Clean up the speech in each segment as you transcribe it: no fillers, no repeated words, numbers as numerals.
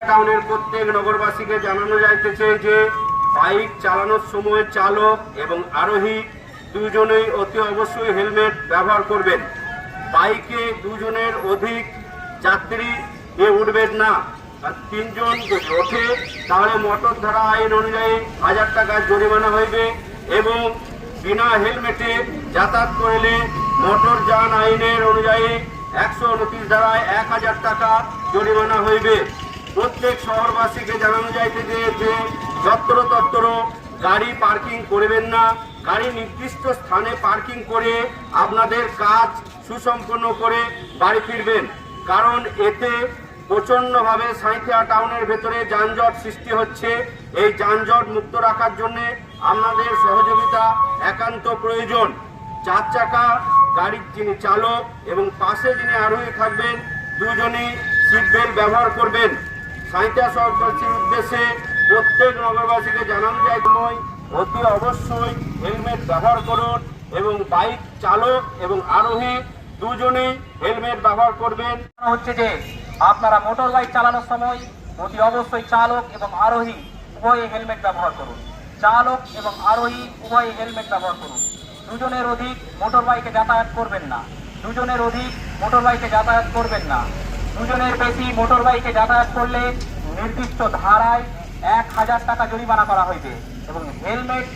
টাউনের প্রত্যেক নগরবাসীকে জানানো যাইতেছে যে বাইক চালানোর সময় চালক এবং আরোহী দুজনেই অতি অবশ্যই হেলমেট ব্যবহার করবেন। বাইকে দুজনের অধিক যাত্রী উঠবেন না। আর 3 জন যদি ওঠে তাহলে মোটর ধারা আইন অনুযায়ী 1000 টাকা জরিমানা হইবে এবং বিনা হেলমেটে যাতায়াত করলে মোটর যান আইনের অনুযায়ী 129 ধারায় 1000 টাকা জরিমানা হইবে। প্রত্যেক শহরবাসীকে জানানো যাইতেছে যে যত্রতত্র গাড়ি পার্কিং করবেন না। গাড়ি নির্দিষ্ট স্থানে পার্কিং করে আপনাদের কাজ সুসম্পন্ন করে বাড়ি ফিরবেন, কারণ এতে প্রচণ্ডভাবে সাঁইথিয়া টাউনের ভেতরে যানজট সৃষ্টি হচ্ছে। এই যানজট মুক্ত রাখার জন্য আপনাদের সহযোগিতা একান্ত প্রয়োজন। 4 চাকা গাড়ির যিনি চালক এবং পাশে যিনি আরোহী থাকবেন দুজনেই সিট বেল্ট ব্যবহার করবেন। সাঁইথিয়া শহরবাসীর উদ্দেশ্যে প্রত্যেক নগরবাসীকে জানানো যায় অতি অবশ্যই হেলমেট ব্যবহার করুন এবং বাইক চালক এবং আরোহী দুজনেই হেলমেট ব্যবহার করবেন। হচ্ছে যে আপনারা মোটর বাইক চালানোর সময় অতি অবশ্যই চালক এবং আরোহী উভয়ে হেলমেট ব্যবহার করুন। চালক এবং আরোহী উভয়ে হেলমেট ব্যবহার করুন। দুজনের অধিক মোটর বাইকে যাতায়াত করবেন না। দুজনের অধিক মোটর বাইকে যাতায়াত করবেন না। দুজনের বেশি মোটর বাইকে যাতায়াত করলে নির্দিষ্ট ধারায় 1000 টাকা জরিমানা করা হইবে এবং হেলমেট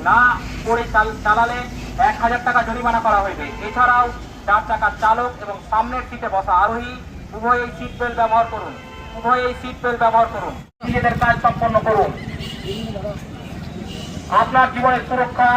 না পরে চালালে 1000 টাকা জরিমানা করা হইবে। এছাড়াও 4 চাকার চালক এবং সামনের সিটে বসা আরোহী উভয়েই সিট বেল্ট ব্যবহার করুন। উভয়েই সিট বেল্ট ব্যবহার করুন। নিজেদের কাজ সম্পন্ন করুন। আপনার জীবনের সুরক্ষা